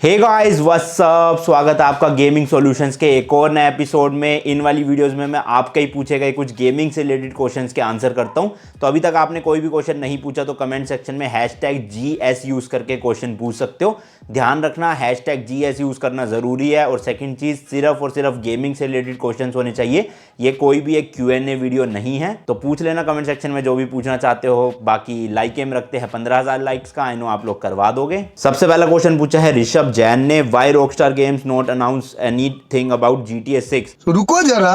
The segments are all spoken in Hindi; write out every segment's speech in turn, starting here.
हे गाइस व्हाट्स अप, स्वागत है आपका गेमिंग सॉल्यूशंस के एक और नए एपिसोड में। इन वाली वीडियोस में मैं आपके ही पूछे गए कुछ गेमिंग से रिलेटेड क्वेश्चंस के आंसर करता हूं। तो अभी तक आपने कोई भी क्वेश्चन नहीं पूछा तो कमेंट सेक्शन में #GS यूज़ करके क्वेश्चन पूछ सकते हो। ध्यान रखना #GS यूज़ करना ज़रूरी है। और सेकेंड चीज़, सिर्फ और सिर्फ गेमिंग से रिलेटेड क्वेश्चन होने चाहिए। ये कोई भी एक Q&A वीडियो नहीं है, तो पूछ लेना कमेंट सेक्शन में जो भी पूछना चाहते हो। बाकी लाइक एम रखते हैं 15,000 लाइक्स का, आई नो आप लोग करवा दोगे। सबसे पहला क्वेश्चन पूछा है ऋषभ जैन ने, why Rockstar Games not announce anything about GTA 6। रुको जरा,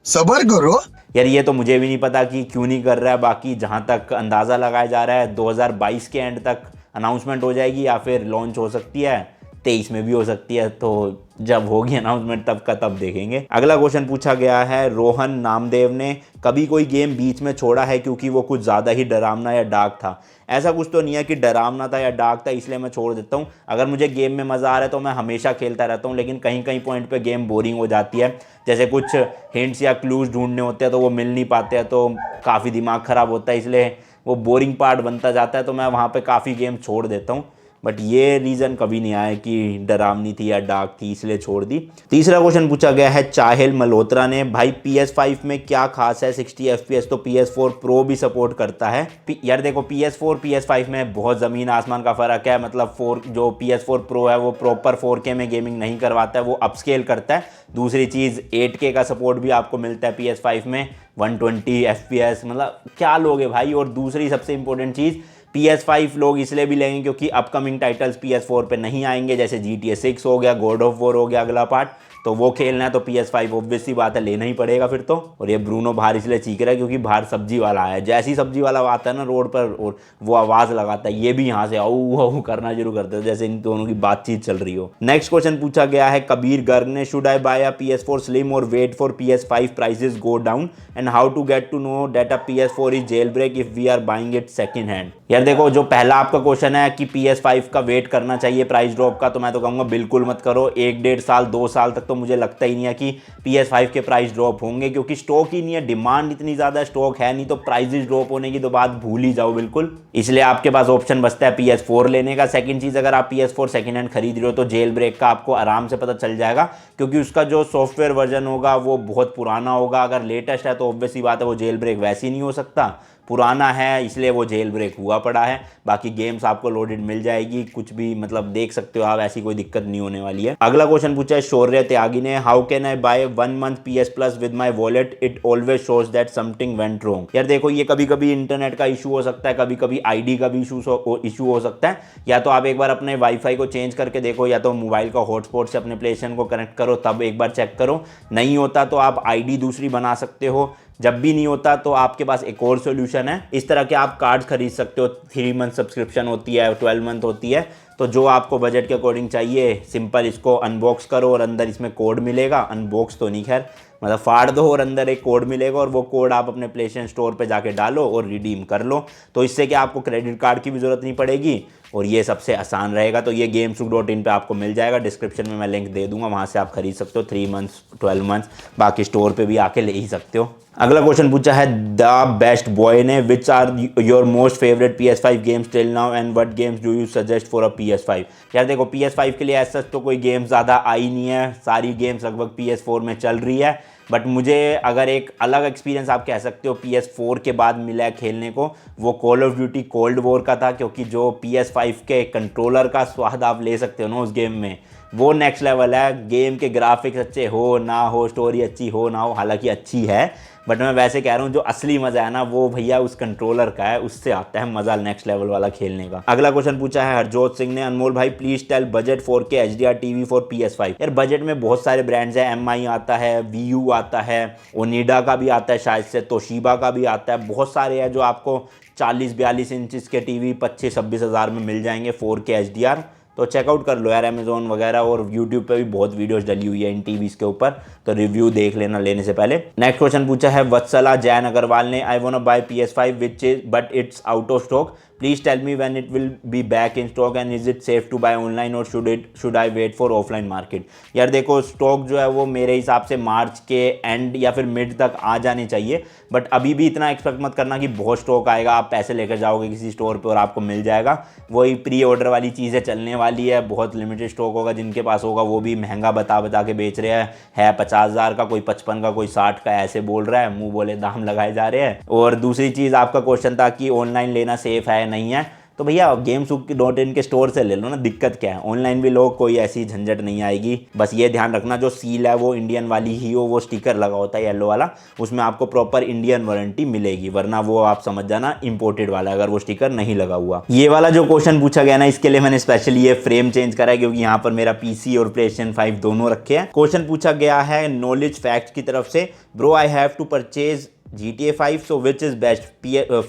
सबर करो। यार ये तो मुझे भी नहीं पता कि क्यों नहीं कर रहा है। बाकी जहां तक अंदाज़ा लगाया जा रहा है 2022 के एंड तक अनाउंसमेंट हो जाएगी या फिर लॉन्च हो सकती है, 23 में भी हो सकती है। तो जब होगी अनाउंसमेंट तब का तब देखेंगे। अगला क्वेश्चन पूछा गया है रोहन नामदेव ने, कभी कोई गेम बीच में छोड़ा है क्योंकि वो कुछ ज़्यादा ही डरावना या डार्क था? ऐसा कुछ तो नहीं है कि डरावना था या डार्क था इसलिए मैं छोड़ देता हूँ। अगर मुझे गेम में मज़ा आ रहा है तो मैं हमेशा खेलता रहता हूँ, लेकिन कहीं कहीं पॉइंट पे गेम बोरिंग हो जाती है। जैसे कुछ हिंट्स या क्लूज ढूंढने होते हैं तो वो मिल नहीं पाते हैं, तो काफ़ी दिमाग ख़राब होता है, इसलिए वो बोरिंग पार्ट बनता जाता है। तो मैं वहाँ पे काफ़ी गेम छोड़ देता हूँ। बट ये रीज़न कभी नहीं आया कि डरावनी थी या डार्क थी इसलिए छोड़ दी। तीसरा क्वेश्चन पूछा गया है चाहेल मल्होत्रा ने, भाई PS5 में क्या खास है? 60 FPS तो PS4 Pro भी सपोर्ट करता है। यार देखो, PS4 PS5 में बहुत ज़मीन आसमान का फ़र्क है। मतलब जो PS4 Pro है वो प्रॉपर 4K में गेमिंग नहीं करवाता है, वो अपस्केल करता है। दूसरी चीज़ 8K का सपोर्ट भी आपको मिलता है PS5 में, 120 FPS। मतलब क्या लोगे भाई। और दूसरी सबसे इंपॉर्टेंट चीज़, PS5 लोग इसलिए भी लेंगे क्योंकि अपकमिंग टाइटल्स PS4 पे नहीं आएंगे, जैसे GTA 6 हो गया, गॉड ऑफ वॉर हो गया अगला पार्ट। तो वो खेलना है तो PS5 ऑब्वियस सी बात है लेना ही पड़ेगा फिर तो। और ये ब्रूनो बाहर इसलिए चीख रहा है क्योंकि बाहर सब्जी वाला आया है। जैसी सब्जी वाला आता है ना रोड पर और वो आवाज़ लगाता है, ये भी यहाँ से औ औ करना शुरू करते हैं, जैसे इन दोनों की बातचीत चल रही हो। नेक्स्ट क्वेश्चन पूछा गया है कबीर गर्ग ने, should I buy a PS4 slim or wait for PS5 prices go down and how to get to know that a PS4 is jailbreak if we are buying it second hand? यार देखो, जो पहला आपका क्वेश्चन है कि PS5 का वेट करना चाहिए प्राइस ड्रॉप का, तो मैं तो कहूँगा बिल्कुल मत करो। 1-1.5 साल 2 साल तक तो मुझे लगता ही नहीं है कि PS5 के प्राइस ड्रॉप होंगे, क्योंकि स्टॉक ही नहीं है, डिमांड इतनी ज़्यादा स्टॉक है नहीं, तो प्राइजेस ड्रॉप होने की तो बात भूल ही जाओ बिल्कुल। इसलिए आपके पास ऑप्शन बचता है PS4 लेने का। सेकंड चीज़, अगर आप PS4 सेकंड हैंड खरीद रहे हो तो जेल ब्रेक का आपको आराम से पता चल जाएगा, क्योंकि उसका जो सॉफ्टवेयर वर्जन होगा वो बहुत पुराना होगा। अगर लेटेस्ट है तो ऑब्वियस सी बात है वो जेल ब्रेक वैसे ही नहीं हो सकता, पुराना है इसलिए वो जेल ब्रेक हुआ पड़ा है। बाकी गेम्स आपको लोडेड मिल जाएगी, कुछ भी मतलब देख सकते हो आप, ऐसी कोई दिक्कत नहीं होने वाली है। अगला क्वेश्चन पूछा है शौर्य त्यागी ने, how can I buy 1 month PS Plus with my wallet, it always shows that something went wrong? यार देखो, ये कभी कभी इंटरनेट का इशू हो सकता है, कभी कभी ID का भी इशू हो सकता है। या तो आप एक बार अपने वाईफाई को चेंज करके देखो, या तो मोबाइल का हॉटस्पॉट से अपने प्लेस्टेशन को कनेक्ट करो, तब एक बार चेक करो। नहीं होता तो आप ID दूसरी बना सकते हो। जब भी नहीं होता तो आपके पास एक और सोल्यूशन है, इस तरह के आप कार्ड खरीद सकते हो। 3 मंथ सब्सक्रिप्शन होती है, 12 मंथ होती है। तो जो आपको बजट के अकॉर्डिंग चाहिए, सिंपल इसको अनबॉक्स करो और अंदर इसमें कोड मिलेगा। अनबॉक्स तो नहीं, खैर मतलब फाड़ दो और अंदर एक कोड मिलेगा, और वो कोड आप अपने प्लेस्टेशन स्टोर पे जाके डालो और रिडीम कर लो। तो इससे कि आपको क्रेडिट कार्ड की भी ज़रूरत नहीं पड़ेगी और ये सबसे आसान रहेगा। तो ये GameShock.in पे आपको मिल जाएगा, डिस्क्रिप्शन में मैं लिंक दे दूंगा, वहाँ से आप खरीद सकते हो। 3 मंथ्स 12 मंथ्स, बाकी स्टोर पे भी आके ले ही सकते हो। अगला क्वेश्चन पूछा है द बेस्ट बॉय ने, which are your most favourite PS5 games till now and what games do you suggest for a PS5? यार देखो, PS5 के लिए ऐसा तो कोई गेम ज़्यादा आई नहीं है, सारी गेम्स लगभग PS4 में चल रही है। बट मुझे अगर एक अलग एक्सपीरियंस आप कह सकते हो PS4 के बाद मिला है खेलने को, वो call of duty cold war का था, क्योंकि जो PS5 के कंट्रोलर का स्वाद आप ले सकते हो ना उस गेम में, वो नेक्स्ट लेवल है। गेम के ग्राफिक्स अच्छे हो ना हो, स्टोरी अच्छी हो ना हो, हालांकि अच्छी है, बट मैं वैसे कह रहा हूँ जो असली मज़ा है ना वो भैया उस कंट्रोलर का है, उससे आता है मज़ा नेक्स्ट लेवल वाला खेलने का। अगला क्वेश्चन पूछा है हरजोत सिंह ने, अनमोल भाई please tell budget 4K HDR TV for PS5। यार बजट में बहुत सारे ब्रांड्स हैं, MI आता है, VU आता है, ओनिडा का भी आता है शायद से, तोशिबा का भी आता है, बहुत सारे हैं जो आपको 40-42 इंचज़ के TV 25-26 हज़ार में मिल जाएंगे 4K HDR। तो चेकआउट कर लो यार अमेजोन वगैरह, और यूट्यूब पे भी बहुत वीडियोस डली हुई है इन टीवीज़ के ऊपर, तो रिव्यू देख लेना लेने से पहले। नेक्स्ट क्वेश्चन पूछा है वत्सला जैन अग्रवाल ने, I want to buy PS5 which is but it's out of stock, please tell me when it will be back in stock and is it safe to buy online or should I wait for offline market. यार देखो, स्टॉक जो है वो मेरे हिसाब से मार्च के एंड या फिर मिड तक आ जाने चाहिए, बट अभी भी इतना एक्सपेक्ट मत करना कि बहुत स्टॉक आएगा, आप पैसे लेकर जाओगे किसी स्टोर पे और आपको मिल जाएगा। वही प्री ऑर्डर वाली चीज़ें चलने वाली है, बहुत लिमिटेड स्टॉक होगा, जिनके पास होगा वो भी महंगा बता बता के बेच रहे हैं। है 50,000 का, कोई 55 का, कोई 60 का, ऐसे बोल रहा है, मुंह बोले दाम लगाए जा रहे हैं। और दूसरी चीज़, आपका क्वेश्चन था कि ऑनलाइन लेना सेफ है नहीं है, तो भैया GameSuq.in के स्टोर से ले लो ना, दिक्कत क्या है। ऑनलाइन भी लो, कोई ऐसी झंझट नहीं आएगी। बस ये ध्यान रखना जो सील है वो इंडियन वाली ही हो, वो स्टिकर लगा होता है येलो वाला, उसमें आपको प्रॉपर इंडियन वारंटी मिलेगी, वरना वो आप समझ जाना इंपोर्टेड वाला अगर वो स्टिकर नहीं लगा हुआ। ये वाला जो क्वेश्चन पूछा गया ना, इसके लिए मैंने स्पेशली ये फ्रेम चेंज करा है, क्योंकि यहाँ पर मेरा PC और PlayStation 5 दोनों रखे हैं। क्वेश्चन पूछा गया है नॉलेज फैक्ट की तरफ से, bro I have to purchase GTA 5, so which is best,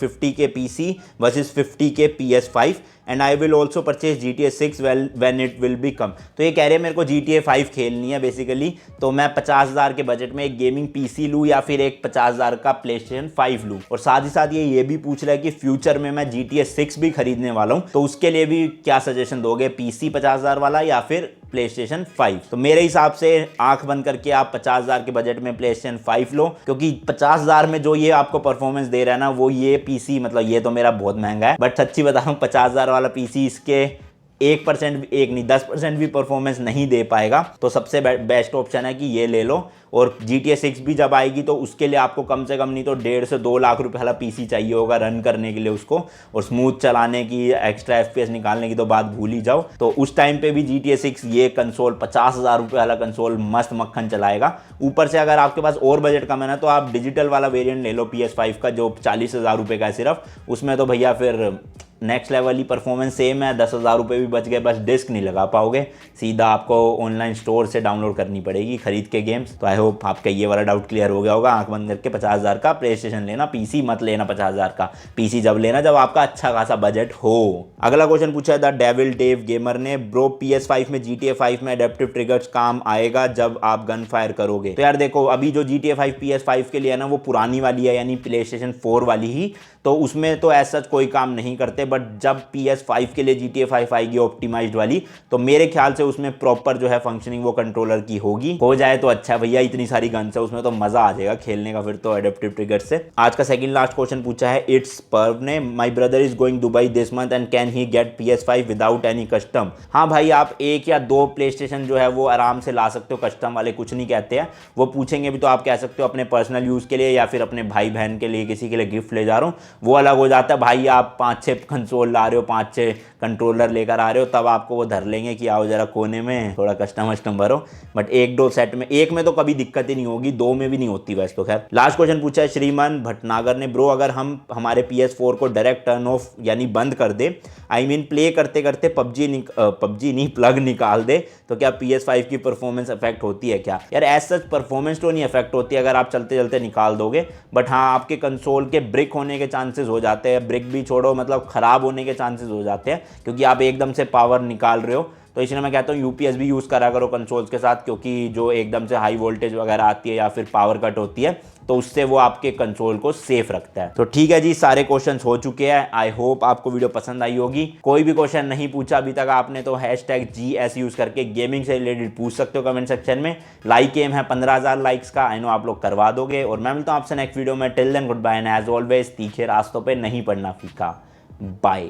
50K PC versus 50K PS5 and I will also purchase GTA 6 when it will be come। तो ये कह रहे हैं मेरे को GTA 5 खेलनी है बेसिकली, तो मैं 50,000 के बजट में एक गेमिंग PC लूँ या फिर एक 50,000 का PlayStation 5 लूँ। और साथ ही साथ ये भी पूछ रहा है कि फ्यूचर में मैं GTA 6 भी खरीदने वाला हूँ, तो उसके लिए भी क्या सजेशन दोगे, PC 50,000 वाला या फिर PlayStation 5। तो मेरे हिसाब से आंख बंद करके आप 50,000 के बजट में PlayStation 5 लो, क्योंकि 50,000 में जो ये आपको परफॉर्मेंस दे रहा है ना, वो ये PC, मतलब ये तो मेरा बहुत महंगा है, बट सच्ची बताऊं 50,000 वाला PC इसके 1% एक नहीं 10% भी परफॉर्मेंस नहीं दे पाएगा। तो सबसे बेस्ट ऑप्शन है कि ये ले लो। और GTA 6 भी जब आएगी तो उसके लिए आपको कम से कम नहीं तो 1.5 से 2 लाख रुपए वाला PC चाहिए होगा रन करने के लिए उसको, और स्मूथ चलाने की, एक्स्ट्रा FPS निकालने की तो बात भूल ही जाओ। तो उस टाइम पे भी GTA 6 ये कंसोल 50,000 रुपये वाला कंसोल मस्त मक्खन चलाएगा। ऊपर से अगर आपके पास और बजट कम है ना, तो आप डिजिटल वाला वेरिएंट ले लो PS5 का, जो 40,000 रुपये का है सिर्फ। उसमें तो भैया फिर नेक्स्ट लेवल ही परफॉर्मेंस सेम है, 10,000 रुपये भी बच गए, बस डिस्क नहीं लगा पाओगे, सीधा आपको ऑनलाइन स्टोर से डाउनलोड करनी पड़ेगी खरीद के गेम्स। तो आई होप आपका ये वाला डाउट क्लियर हो गया होगा। आंख बंद करके 50,000 का PlayStation लेना, PC मत लेना 50,000 का। PC जब लेना जब आपका अच्छा खासा बजट हो। अगला क्वेश्चन पूछा है द डेविल डेव गेमर ने, ब्रो PS5 में GTA 5 में एडेप्टिव ट्रिगर्स काम आएगा जब आप गन फायर करोगे। तो यार देखो, अभी जो GTA 5 PS5 के लिए है ना, वो पुरानी वाली है, यानी PlayStation 4 वाली ही, तो उसमें तो ऐसा कोई काम नहीं करते। बट जब PS5 के लिए GTA 5 आएगी ऑप्टिमाइज्ड वाली, तो मेरे ख्याल से उसमें प्रॉपर जो है फंक्शनिंग वो कंट्रोलर की होगी, हो जाए तो अच्छा भैया, इतनी सारी गन्स है उसमें तो मजा आ जाएगा खेलने का फिर तो एडेप्टिव ट्रिगर से। आज का सेकंड लास्ट क्वेश्चन पूछा है इट्स पर्व ने, my brother is going Dubai this month and can he get PS5 without any custom. हाँ भाई, आप 1 या 2 PlayStation जो है वो आराम से ला सकते हो, कस्टम वाले कुछ नहीं कहते हैं। वो पूछेंगे भी तो आप कह सकते हो अपने पर्सनल यूज़ के लिए या फिर अपने भाई बहन के लिए, किसी के लिए गिफ्ट ले जा रहा हूँ, वो अलग हो जाता है। भाई आप 5-6 कंसोल ला रहे हो, 5-6 कंट्रोलर लेकर आ रहे हो, तब आपको वो धर लेंगे कि आओ जरा कोने में थोड़ा कस्टम भरो। बट 1-2 सेट में, एक में तो कभी दिक्कत ही नहीं होगी, 2 में भी नहीं होती वैसे तो। खैर, लास्ट क्वेश्चन पूछा है श्रीमान भटनागर ने, ब्रो अगर हम हमारे PS4 को डायरेक्ट टर्न ऑफ यानी बंद कर दे, आई मीन प्ले करते करते पबजी नहीं प्लग निकाल दे, तो क्या PS5 की परफॉर्मेंस अफेक्ट होती है क्या? यार एज सच परफॉर्मेंस तो नहीं अफेक्ट होती अगर आप चलते चलते निकाल दोगे, बट हाँ आपके कंसोल के ब्रिक होने के चांसेस हो जाते हैं। ब्रिक भी छोड़ो, मतलब ख़राब होने के चांसेस हो जाते हैं, क्योंकि आप एकदम से पावर निकाल रहे हो। तो इसलिए मैं कहता हूँ यूपीएस भी यूज़ करा करो कंसोल्स के साथ, क्योंकि जो एकदम से हाई वोल्टेज वगैरह आती है या फिर पावर कट होती है, तो उससे वो आपके कंसोल को सेफ रखता है। तो ठीक है जी, सारे क्वेश्चंस हो चुके हैं। आई होप आपको वीडियो पसंद आई होगी। कोई भी क्वेश्चन नहीं पूछा अभी तक आपने तो #GS यूज़ करके गेमिंग से रिलेटेड पूछ सकते हो कमेंट सेक्शन में। लाइक एम है 15,000 लाइक्स का, आई नो आप लोग करवा दोगे। और मैं मिलता हूँ आपसे नेक्स्ट वीडियो में। Till then good bye and as always तीखे रास्तों पर नहीं पड़ना फीका। बाय।